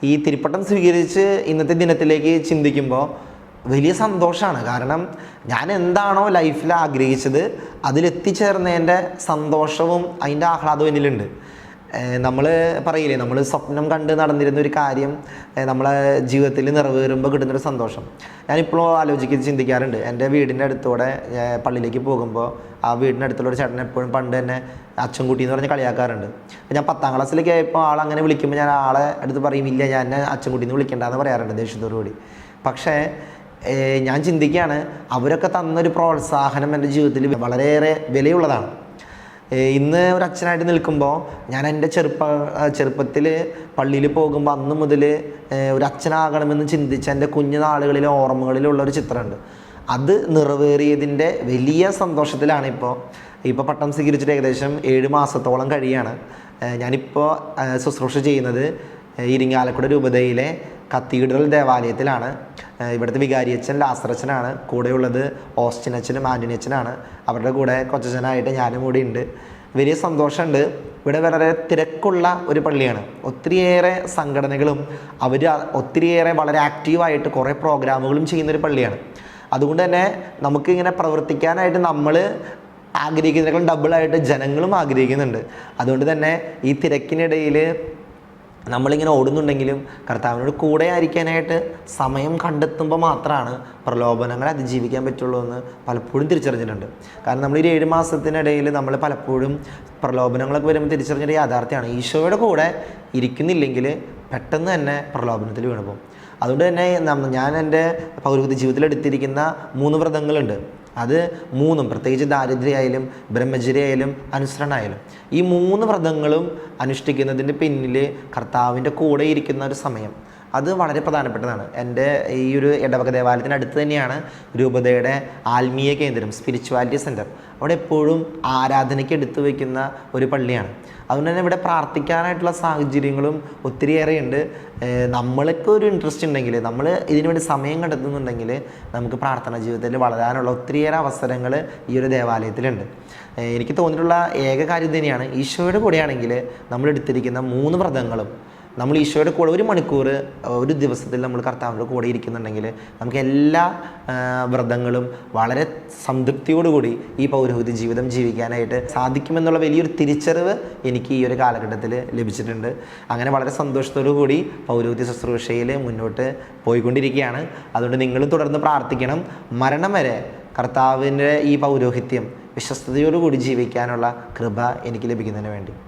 ഈ തിരുപ്പട്ടം സ്വീകരിച്ച് ഇന്നത്തെ ദിനത്തിലേക്ക് ചിന്തിക്കുമ്പോൾ വലിയ സന്തോഷമാണ്. കാരണം ഞാൻ എന്താണോ ലൈഫിൽ ആഗ്രഹിച്ചത് അതിലെത്തിച്ചേർന്നതിൻ്റെ സന്തോഷവും അതിൻ്റെ ആഹ്ലാദവും എന്നിലുണ്ട്. നമ്മൾ പറയില്ലേ, നമ്മൾ സ്വപ്നം കണ്ട് നടന്നിരുന്ന ഒരു കാര്യം നമ്മളെ ജീവിതത്തിൽ നിറവേറുമ്പോൾ കിട്ടുന്നൊരു സന്തോഷം. ഞാനിപ്പോഴും ചിന്തിക്കാറുണ്ട്. എൻ്റെ വീടിൻ്റെ അടുത്തൂടെ പള്ളിയിലേക്ക് പോകുമ്പോൾ ആ വീടിൻ്റെ അടുത്തുള്ള ഒരു ചേട്ടൻ എപ്പോഴും പണ്ട് തന്നെ അച്ഛൻകുട്ടി എന്ന് പറഞ്ഞ് കളിയാക്കാറുണ്ട്. ഞാൻ 10ാം ക്ലാസ്സിലേക്ക് ആയപ്പോൾ ആളങ്ങനെ വിളിക്കുമ്പോൾ ഞാൻ ആളെ അടുത്ത് പറയും, ഇല്ല ഞാൻ എന്നെ അച്ഛൻകുട്ടി എന്ന് വിളിക്കേണ്ടെന്ന് പറയാറുണ്ട് ദേഷ്യത്തോടുകൂടി. പക്ഷേ ഞാൻ ചിന്തിക്കുകയാണ്, അവരൊക്കെ തന്നൊരു പ്രോത്സാഹനം എൻ്റെ ജീവിതത്തിൽ വളരെയേറെ വിലയുള്ളതാണ്. ഇന്ന് ഒരു അച്ഛനായിട്ട് നിൽക്കുമ്പോൾ ഞാൻ എൻ്റെ ചെറുപ്പത്തിൽ പള്ളിയിൽ പോകുമ്പോൾ അന്ന് മുതൽ ഒരു അച്ഛനാകണമെന്ന് ചിന്തിച്ച എൻ്റെ കുഞ്ഞുനാളുകളിലെ ഓർമ്മകളിലുള്ള ഒരു ചിത്രമുണ്ട്. അത് നിറവേറിയതിൻ്റെ വലിയ സന്തോഷത്തിലാണ് ഇപ്പോൾ പട്ടം സ്വീകരിച്ചിട്ട് ഏകദേശം 7 മാസത്തോളം കഴിയാണ്. ഞാനിപ്പോൾ ശുശ്രൂഷ ചെയ്യുന്നത് ഇരിങ്ങാലക്കുട രൂപതയിലെ കത്തീഡ്രൽ ദേവാലയത്തിലാണ്. ഇവിടുത്തെ വികാരിയച്ഛൻ ലാസറച്ചനാണ്, കൂടെയുള്ളത് ഓസ്റ്റിനച്ഛനും ആൻ്റണിയച്ഛനാണ്. അവരുടെ കൂടെ കൊച്ചച്ഛനായിട്ട് ഞാനും കൂടി ഉണ്ട്. വലിയ സന്തോഷമുണ്ട്. ഇവിടെ വളരെ തിരക്കുള്ള ഒരു പള്ളിയാണ്. ഒത്തിരിയേറെ സംഘടനകളും അവർ ഒത്തിരിയേറെ വളരെ ആക്റ്റീവായിട്ട് കുറേ പ്രോഗ്രാമുകളും ചെയ്യുന്നൊരു പള്ളിയാണ്. അതുകൊണ്ട് തന്നെ നമുക്കിങ്ങനെ പ്രവർത്തിക്കാനായിട്ട് നമ്മൾ ആഗ്രഹിക്കുന്നതിനേക്കാളും ഡബിളായിട്ട് ജനങ്ങളും ആഗ്രഹിക്കുന്നുണ്ട്. അതുകൊണ്ട് തന്നെ ഈ തിരക്കിനിടയിൽ നമ്മളിങ്ങനെ ഓടുന്നുണ്ടെങ്കിലും കർത്താവിനോട് കൂടെ ആയിരിക്കാനായിട്ട് സമയം കണ്ടെത്തുമ്പോൾ മാത്രമാണ് പ്രലോഭനങ്ങളെ അതിജീവിക്കാൻ പറ്റുള്ളൂ എന്ന് പലപ്പോഴും തിരിച്ചറിഞ്ഞിട്ടുണ്ട്. കാരണം നമ്മൾ ഈ 7 മാസത്തിനിടയിൽ നമ്മൾ പലപ്പോഴും പ്രലോഭനങ്ങളൊക്കെ വരുമ്പോൾ തിരിച്ചറിഞ്ഞൊരു യാഥാർത്ഥ്യമാണ്, ഈശോയുടെ കൂടെ ഇരിക്കുന്നില്ലെങ്കിൽ പെട്ടെന്ന് തന്നെ പ്രലോഭനത്തിൽ വീണുപോകും. അതുകൊണ്ട് തന്നെ ഞാൻ എൻ്റെ പൗരോഹിത്യ ജീവിതത്തിൽ എടുത്തിരിക്കുന്ന 3 വ്രതങ്ങളുണ്ട്. അത് 3 പ്രത്യേകിച്ച് ദാരിദ്ര്യമായാലും ബ്രഹ്മചര്യായാലും അനുസരണമായാലും ഈ 3 വ്രതങ്ങളും അനുഷ്ഠിക്കുന്നതിൻ്റെ പിന്നിൽ കർത്താവിൻ്റെ കൂടെ ഇരിക്കുന്ന ഒരു സമയം അത് വളരെ പ്രധാനപ്പെട്ടതാണ്. എൻ്റെ ഈ ഒരു ഇടവക ദേവാലയത്തിനടുത്ത് തന്നെയാണ് രൂപതയുടെ ആത്മീയ കേന്ദ്രം, സ്പിരിച്വാലിറ്റി സെൻറ്റർ. അവിടെ എപ്പോഴും ആരാധനയ്ക്ക് എടുത്തു വയ്ക്കുന്ന ഒരു പള്ളിയാണ്. അതുകൊണ്ട് തന്നെ ഇവിടെ പ്രാർത്ഥിക്കാനായിട്ടുള്ള സാഹചര്യങ്ങളും ഒത്തിരിയേറെ ഉണ്ട്. നമ്മൾക്ക് ഒരു ഇൻട്രസ്റ്റ് ഉണ്ടെങ്കിൽ, നമ്മൾ ഇതിനു വേണ്ടി സമയം കണ്ടെത്തുന്നുണ്ടെങ്കിൽ നമുക്ക് പ്രാർത്ഥനാ ജീവിതത്തിൽ വളരാനുള്ള ഒത്തിരിയേറെ അവസരങ്ങൾ ഈ ഒരു ദേവാലയത്തിലുണ്ട്. എനിക്ക് തോന്നിയിട്ടുള്ള ഏക കാര്യം തന്നെയാണ്, ഈശോയുടെ കൂടെയാണെങ്കിൽ നമ്മൾ എടുത്തിരിക്കുന്ന 3 വ്രതങ്ങളും നമ്മൾ ഈശോയുടെ കൂടെ 1 മണിക്കൂർ ഒരു ദിവസത്തിൽ നമ്മൾ കർത്താവിൻ്റെ കൂടെ ഇരിക്കുന്നുണ്ടെങ്കിൽ നമുക്ക് എല്ലാ വ്രതങ്ങളും വളരെ സംതൃപ്തിയോടുകൂടി ഈ പൗരോഹിത്യ ജീവിതം ജീവിക്കാനായിട്ട് സാധിക്കുമെന്നുള്ള വലിയൊരു തിരിച്ചറിവ് എനിക്ക് ഈ ഒരു കാലഘട്ടത്തിൽ ലഭിച്ചിട്ടുണ്ട്. അങ്ങനെ വളരെ സന്തോഷത്തോടു കൂടി പൗരോഹിത്യ ശുശ്രൂഷയിൽ മുന്നോട്ട് പോയിക്കൊണ്ടിരിക്കുകയാണ്. അതുകൊണ്ട് നിങ്ങളും തുടർന്ന് പ്രാർത്ഥിക്കണം. മരണം വരെ കർത്താവിൻ്റെ ഈ പൗരോഹിത്യം വിശ്വസ്തയോടുകൂടി ജീവിക്കാനുള്ള കൃപ എനിക്ക് ലഭിക്കുന്നതിന് വേണ്ടി.